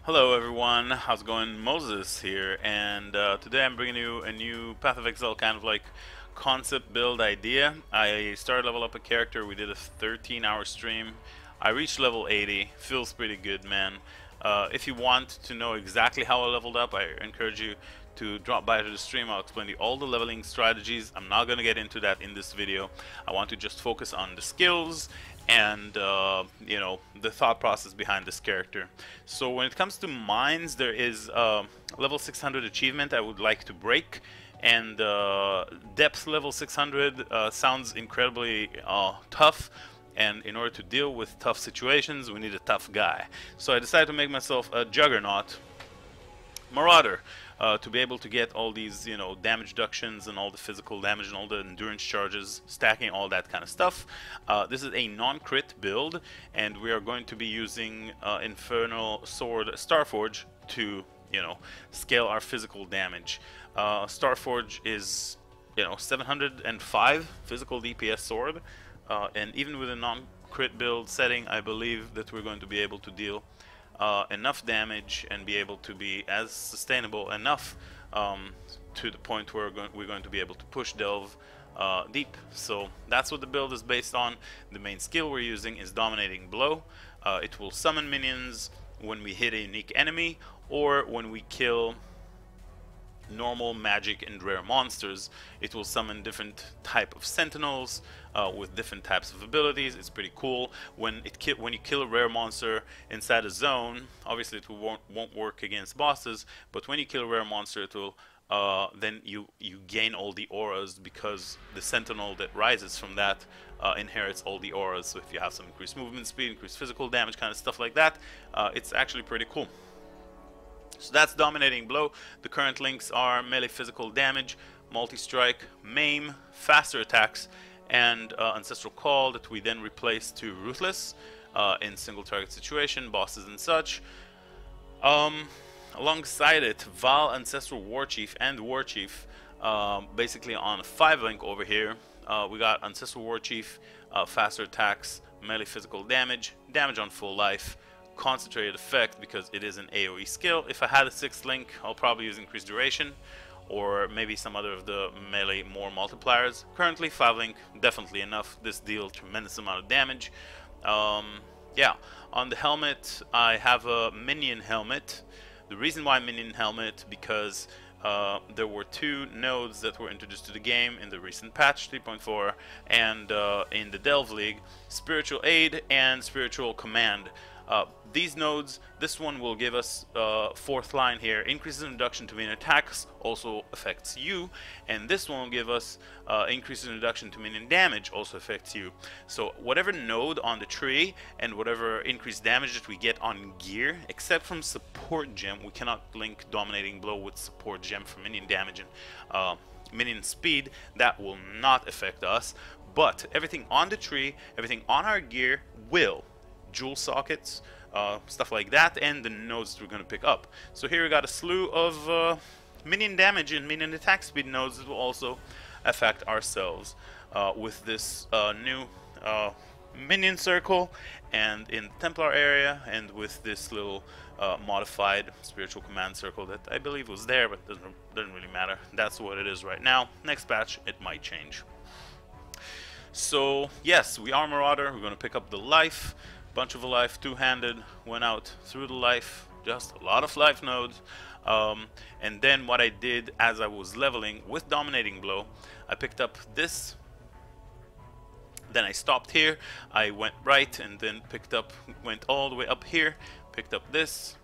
Hello everyone, how's it going? Moses here, and today I'm bringing you a new Path of Exile kind of like concept build idea. I started level up a character, we did a 13-hour stream. I reached level 80, feels pretty good, man. If you want to know exactly how I leveled up, I encourage you to drop by to the stream. I'll explain you all the leveling strategies. I'm not going to get into that in this video. I want to just focus on the skills and you know, the thought process behind this character. So when it comes to mines, there is a level 600 achievement I would like to break, and depth level 600 sounds incredibly tough, and in order to deal with tough situations we need a tough guy. So I decided to make myself a Juggernaut Marauder, to be able to get all these, you know, damage reductions and all the physical damage and all the endurance charges, stacking all that kind of stuff. This is a non-crit build, and we are going to be using Infernal Sword Starforge to, you know, scale our physical damage. Starforge is, you know, 705 physical DPS sword, and even with a non-crit build setting, I believe that we're going to be able to deal enough damage and be able to be as sustainable enough to the point where we're going to be able to push delve deep. So that's what the build is based on. The main skill we're using is Dominating Blow. It will summon minions when we hit a unique enemy or when we kill normal magic and rare monsters. It will summon different type of sentinels with different types of abilities. It's pretty cool. When you kill a rare monster inside a zone, obviously it won't work against bosses, but when you kill a rare monster, it will then you gain all the auras, because the sentinel that rises from that inherits all the auras. So if you have some increased movement speed, increased physical damage, kind of stuff like that, it's actually pretty cool. So that's Dominating Blow. The current links are melee physical damage, multi-strike, maim, faster attacks, and Ancestral Call that we then replace to Ruthless in single target situation, bosses and such. Alongside it, Val, Ancestral Warchief, and Warchief, basically on a 5-link over here. We got Ancestral Warchief, faster attacks, melee physical damage, damage on full life, concentrated effect because it is an AoE skill. If I had a 6th link, I'll probably use increased duration or maybe some other of the melee more multipliers. Currently 5-link, definitely enough. This deals tremendous amount of damage. Yeah, on the helmet I have a minion helmet. The reason why minion helmet, because there were 2 nodes that were introduced to the game in the recent patch 3.4 and in the Delve League, Spiritual Aid and Spiritual Command. These nodes, this one will give us 4th line here, increases in reduction to minion attacks, also affects you, and this one will give us increases in reduction to minion damage, also affects you. So whatever node on the tree and whatever increased damage that we get on gear, except from support gem, we cannot link Dominating Blow with support gem for minion damage and minion speed. That will not affect us, but everything on the tree, everything on our gear will. Jewel sockets, stuff like that, and the nodes that we're going to pick up. So here we got a slew of minion damage and minion attack speed nodes that will also affect ourselves with this new minion circle, and in the Templar area, and with this little modified spiritual command circle that I believe was there, but doesn't really matter. That's what it is right now. Next patch it might change. So yes, we are Marauder. We're going to pick up the life. Bunch of a life, 2-handed, went out through the life, just a lot of life nodes. And then what I did as I was leveling with Dominating Blow, I picked up this, then I stopped here, I went right and then went all the way up here, picked up this,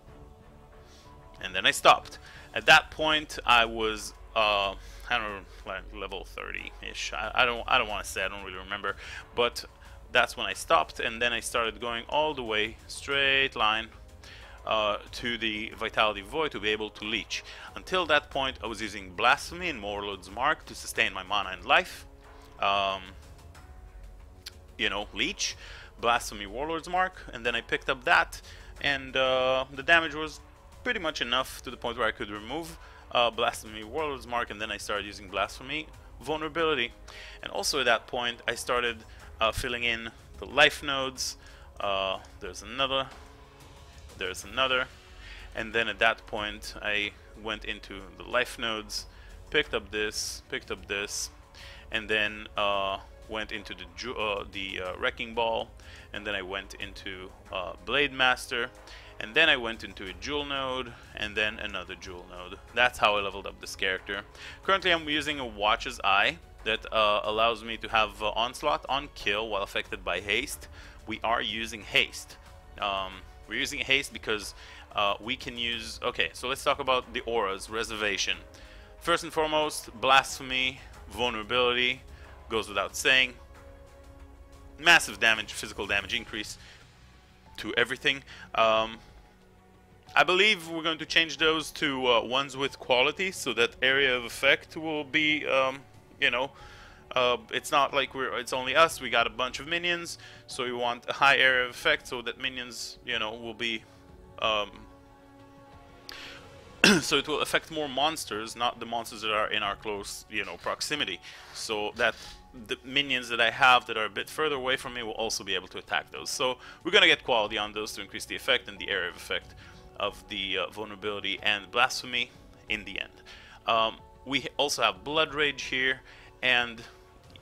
and then I stopped. At that point I was I don't know, like level 30-ish. I don't want to say, I don't really remember, but that's when I stopped, and then I started going all the way straight line to the Vitality Void to be able to leech. Until that point I was using Blasphemy and Warlord's Mark to sustain my mana and life. You know, leech, Blasphemy, Warlord's Mark, and then I picked up that, and the damage was pretty much enough to the point where I could remove Blasphemy, Warlord's Mark, and then I started using Blasphemy, Vulnerability. And also at that point I started filling in the life nodes. There's another, and then at that point I went into the life nodes, picked up this, and then went into the wrecking ball, and then I went into Blade Master, and then I went into a jewel node, and then another jewel node. That's how I leveled up this character. Currently I'm using a Watcher's Eye that allows me to have onslaught on kill while affected by haste. We are using haste. We're using haste because we can use... Okay, so let's talk about the auras, reservation. First and foremost, blasphemy, vulnerability, goes without saying. Massive damage, physical damage increase to everything. I believe we're going to change those to ones with quality, so that area of effect will be, you know, it's not like it's only us, we got a bunch of minions, so we want a high area of effect so that minions, you know, will be, so it will affect more monsters, not the monsters that are in our close, you know, proximity, so that the minions that I have that are a bit further away from me will also be able to attack those. So we're gonna get quality on those to increase the effect and the area of effect of the vulnerability and blasphemy in the end. We also have Blood Rage here, and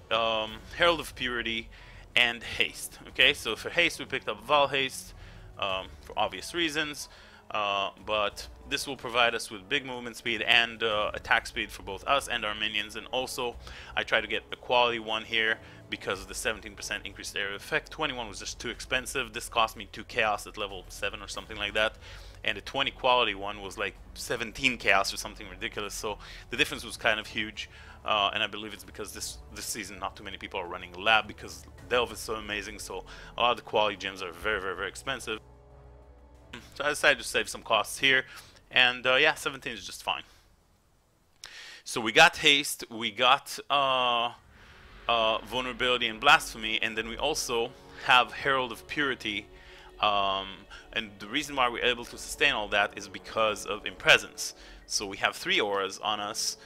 Herald of Purity and Haste. Okay, so for Haste we picked up Val Haste for obvious reasons, but this will provide us with big movement speed and attack speed for both us and our minions. And also I try to get a quality one here because of the 17% increased area of effect. 21 was just too expensive. This cost me 2 chaos at level 7 or something like that, and the 20 quality one was like 17 chaos or something ridiculous, so the difference was kind of huge. And I believe it's because this season not too many people are running lab because Delve is so amazing, so a lot of the quality gems are very expensive. So I decided to save some costs here, and yeah, 17 is just fine. So we got haste, we got vulnerability and blasphemy, and then we also have Herald of Purity. And the reason why we're able to sustain all that is because of Impresence. So we have 3 auras on us,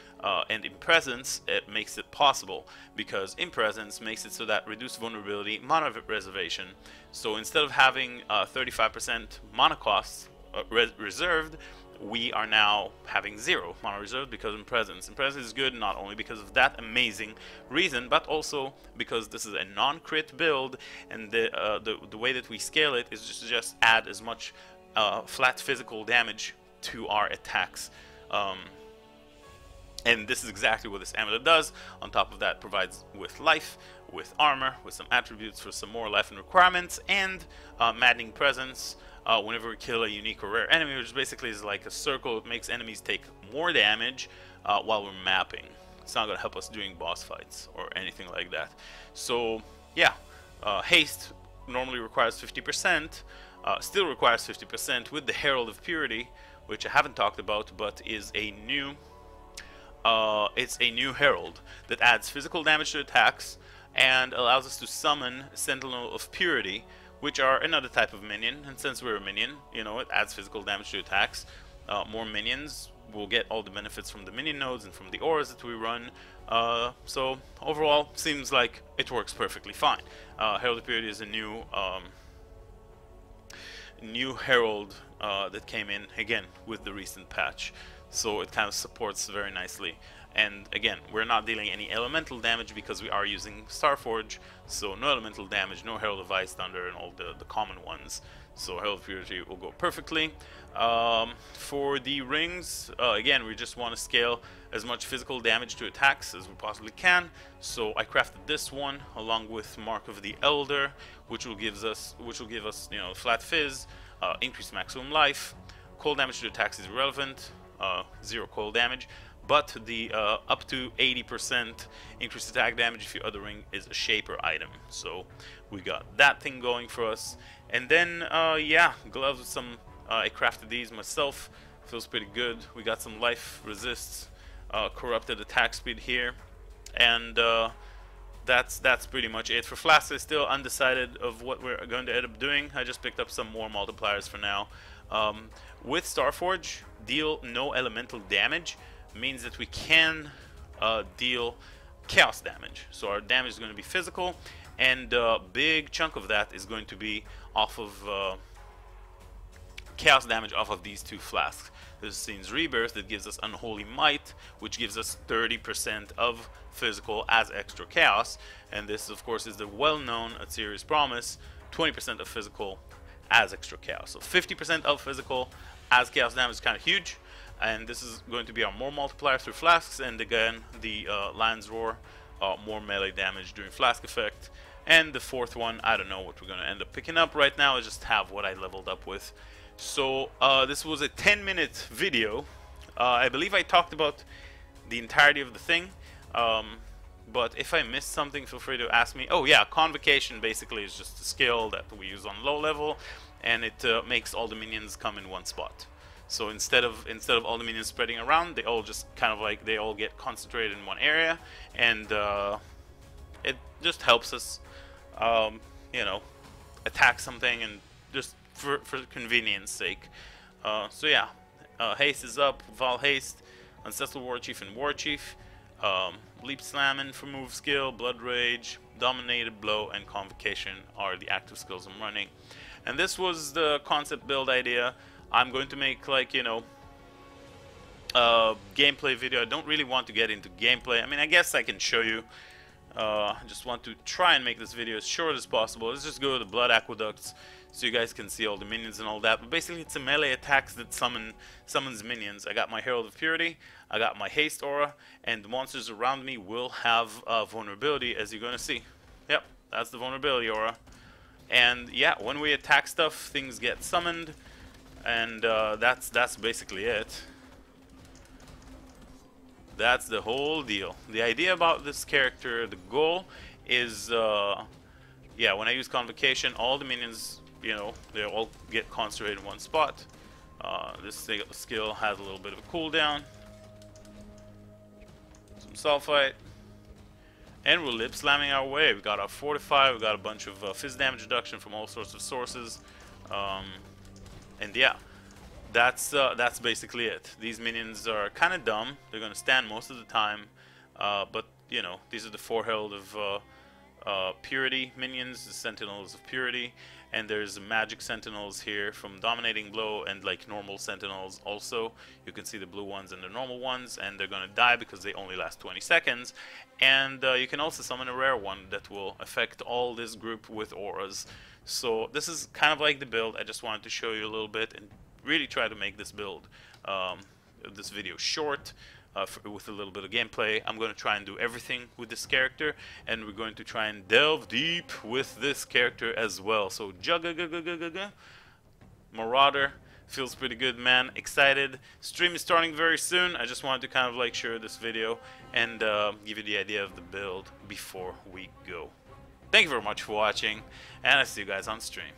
and Impresence, it makes it possible, because Impresence makes it so that reduced vulnerability, mana reservation. So instead of having 35% mana costs reserved, we are now having 0 mana reserved because of Impresence. Impresence is good not only because of that amazing reason, but also because this is a non-crit build, and the way that we scale it is just add as much flat physical damage to our attacks. And this is exactly what this amulet does. On top of that, provides with life, with armor, with some attributes for some more life and requirements, and maddening presence whenever we kill a unique or rare enemy, which basically is like a circle. It makes enemies take more damage while we're mapping. It's not going to help us during boss fights or anything like that. So yeah, haste normally requires 50%, still requires 50% with the Herald of Purity, which I haven't talked about, but is a new it's a new herald that adds physical damage to attacks and allows us to summon Sentinel of Purity, which are another type of minion. And since we're a minion, you know, it adds physical damage to attacks. More minions will get all the benefits from the minion nodes and from the auras that we run. So overall, seems like it works perfectly fine. Herald of Purity is a new herald that came in again with the recent patch. So it kind of supports very nicely. And again, we're not dealing any elemental damage because we are using Starforge, so no elemental damage, no Herald of Ice, Thunder, and all the common ones. So Herald of Purity will go perfectly. For the rings, again, we just want to scale as much physical damage to attacks as we possibly can. So I crafted this one along with Mark of the Elder, which will give us, you know, flat fizz, increased maximum life. Cold damage to attacks is irrelevant. 0 cold damage, but the up to 80% increased attack damage if your other ring is a shaper item. So we got that thing going for us. And then yeah, gloves with some I crafted these myself, feels pretty good. We got some life resists, corrupted attack speed here, and that's pretty much it. For flasks, I'm still undecided of what we're going to end up doing. I just picked up some more multipliers for now. With Starforge, deal no elemental damage means that we can deal chaos damage. So our damage is going to be physical, and a big chunk of that is going to be off of chaos damage off of these two flasks. There's Scene's Rebirth that gives us Unholy Might, which gives us 30% of physical as extra chaos, and this of course is the well-known Atziri's Promise, 20% of physical as extra chaos. So 50% of physical as chaos damage is kind of huge, and this is going to be our more multiplier through flasks, and again the Lion's Roar, more melee damage during flask effect. And the fourth one, I don't know what we're going to end up picking up right now. I just have what I leveled up with. So this was a 10-minute video. I believe I talked about the entirety of the thing. But if I missed something, feel free to ask me. Oh yeah, Convocation basically is just a skill that we use on low level, and it makes all the minions come in one spot. So instead of all the minions spreading around, they all just kind of like, they all get concentrated in one area, and it just helps us, you know, attack something, and just for convenience sake. So yeah, haste is up, Val Haste, Ancestral War Chief and War Chief, Leap Slamming for move skill, Blood Rage, Dominated Blow, and Convocation are the active skills I'm running. And this was the concept build idea. I'm going to make, like, you know, gameplay video. I don't really want to get into gameplay. I mean, I guess I can show you. I just want to try and make this video as short as possible. Let's just go to the Blood Aqueducts so you guys can see all the minions and all that. But basically, it's a melee attacks that summons minions. I got my Herald of Purity, I got my Haste Aura, and the monsters around me will have vulnerability, as you're going to see. Yep, that's the vulnerability aura. And yeah, when we attack stuff, things get summoned, and that's basically it. That's the whole deal. The idea about this character, the goal is, yeah, when I use Convocation, all the minions, you know, they all get concentrated in one spot. This skill has a little bit of a cooldown. Some Sulfite. And we're lip slamming our way. We got our Fortify, we got a bunch of fizz damage reduction from all sorts of sources. And yeah, that's basically it. These minions are kind of dumb. They're going to stand most of the time. But, you know, these are the 4 Herald of Purity minions, the Sentinels of Purity. And there's Magic Sentinels here from Dominating Blow, and like normal Sentinels also. You can see the blue ones and the normal ones, and they're going to die because they only last 20 seconds. And you can also summon a rare one that will affect all this group with auras. So this is kind of like the build. I just wanted to show you a little bit and really try to make this build, this video short. With a little bit of gameplay. I'm going to try and do everything with this character, and we're going to try and delve deep with this character as well. So Jugg, Marauder, feels pretty good, man. Excited. Stream is starting very soon. I just wanted to kind of like share this video and give you the idea of the build before we go. Thank you very much for watching, and I'll see you guys on stream.